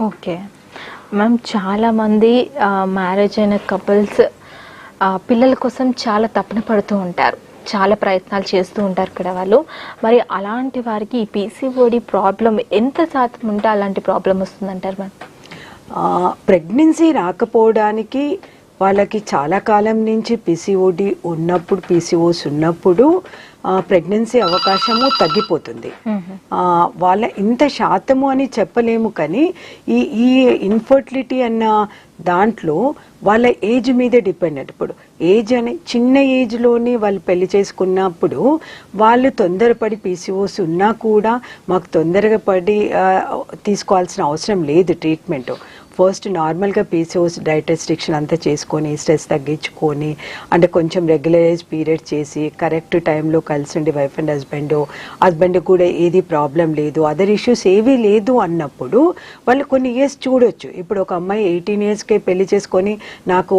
Okay ma'am, చాలామంది marriage అయిన couples పిల్లల కోసం చాలా తపన పడుతూ ఉంటారు, చాలా ప్రయత్నాలు చేస్తూ ఉంటారు కదా వాళ్ళు. మరి అలాంటి వారికి ఈ పీసీఓడి ప్రాబ్లం ఎంత శాతం ఉంటే అలాంటి ప్రాబ్లం వస్తుందంటారు మ్యామ్? ప్రెగ్నెన్సీ రాకపోవడానికి వాళ్ళకి చాలా కాలం నుంచి పీసీఓడి ఉన్నప్పుడు, పీసీఓస్ ఉన్నప్పుడు ప్రెగ్నెన్సీ అవకాశము తగ్గిపోతుంది. వాళ్ళ ఇంత శాతము అని చెప్పలేము, కానీ ఈ ఇన్ఫర్టిలిటీ అన్న దాంట్లో వాళ్ళ ఏజ్ మీదే డిపెండెంట్. ఇప్పుడు ఏజ్ అని చిన్న ఏజ్లోని వాళ్ళు పెళ్లి చేసుకున్నప్పుడు వాళ్ళు తొందరపడి పీసీఓస్ ఉన్నా కూడా మాకు తొందరగా పడి తీసుకోవాల్సిన అవసరం లేదు ట్రీట్మెంట్. ఫస్ట్ నార్మల్గా పీసీఓస్ డైట్ రెస్ట్రిక్షన్ అంతా చేసుకొని స్ట్రెస్ తగ్గించుకొని అంటే కొంచెం రెగ్యులరైజ్ పీరియడ్ చేసి కరెక్ట్ టైంలో కలిసి ఉండి వైఫ్ అండ్ హస్బెండ్ కూడా ఏది ప్రాబ్లం లేదు, అదర్ ఇష్యూస్ ఏవీ లేదు అన్నప్పుడు వాళ్ళు కొన్ని ఇయర్స్ చూడొచ్చు. ఇప్పుడు ఒక అమ్మాయి 18 yearsకే పెళ్లి చేసుకొని నాకు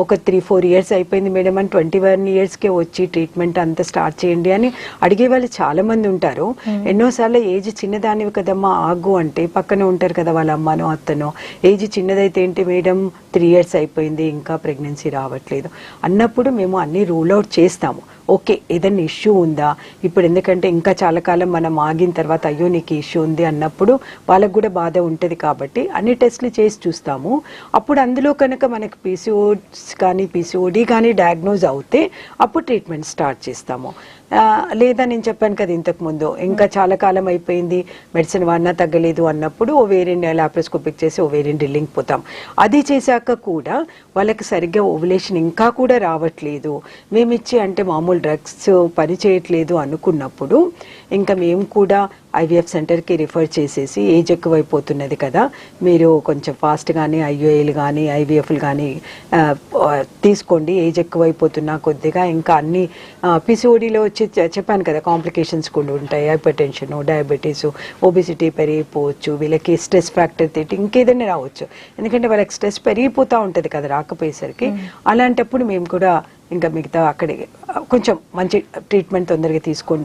ఒక 3-4 years అయిపోయింది మేడం అని 21 yearsకే వచ్చి ట్రీట్మెంట్ అంతా స్టార్ట్ చేయండి అని అడిగే వాళ్ళు చాలా మంది ఉంటారు. ఎన్నోసార్లు ఏజ్ చిన్నదానివి కదమ్మా ఆగు అంటే పక్కన ఉంటారు కదా వాళ్ళ అమ్మనో అత్తనో, ఏజ్ చిన్నదైతే ఏంటి మేడం 3 years అయిపోయింది ఇంకా ప్రెగ్నెన్సీ రావట్లేదు అన్నప్పుడు మేము అన్ని రూల్ అవుట్ చేస్తాము. ఓకే ఏదైనా ఇష్యూ ఉందా ఇప్పుడు, ఎందుకంటే ఇంకా చాలా కాలం మనం ఆగిన తర్వాత అయ్యో నీకు ఇష్యూ ఉంది అన్నప్పుడు వాళ్ళకు కూడా బాధ ఉంటుంది కాబట్టి అన్ని టెస్ట్లు చేసి చూస్తాము. అప్పుడు అందులో కనుక మనకి పీసీఓస్ కానీ పీసీఓడి కానీ డయాగ్నోజ్ అవుతే అప్పుడు ట్రీట్మెంట్ స్టార్ట్ చేస్తాము. లేదా నేను చెప్పాను కదా ఇంతకుముందు ఇంకా చాలా కాలం అయిపోయింది మెడిసిన్ వాడినా తగ్గలేదు అన్నప్పుడు ఓవేరియన్ లాప్రోస్కోపిక్ చేసి ఓవేరియన్ డ్రిల్లింగ్ పోతాం. అది చేశాక కూడా వాళ్ళకి సరిగ్గా ఓవులేషన్ ఇంకా కూడా రావట్లేదు, మేమిచ్చి అంటే మామూలు డ్రగ్స్ పని చేయట్లేదు అనుకున్నప్పుడు ఇంకా మేము కూడా ఐవీఎఫ్ సెంటర్కి రిఫర్ చేసేసి ఏజ్ ఎక్కువైపోతున్నది కదా మీరు కొంచెం ఫాస్ట్ కానీ ఐయుఐలు కానీ ఐవీఎఫ్లు కానీ తీసుకోండి, ఏజ్ ఎక్కువైపోతున్నా కొద్దిగా ఇంకా అన్ని పీసీఓడిలో వచ్చి చెప్పాను కదా కాంప్లికేషన్స్ కూడా ఉంటాయి, హైపర్ టెన్షన్, డయాబెటీస్, ఒబిసిటీ పెరిగిపోవచ్చు, వీళ్ళకి స్ట్రెస్ ఫ్యాక్టర్ తిట్టి ఇంకేదైనా రావచ్చు, ఎందుకంటే వాళ్ళకి స్ట్రెస్ పెరిగిపోతూ ఉంటుంది కదా రాకపోయేసరికి. అలాంటప్పుడు మేము కూడా ఇంకా మిగతా అక్కడే కొంచెం మంచి ట్రీట్మెంట్ తొందరగా తీసుకోండి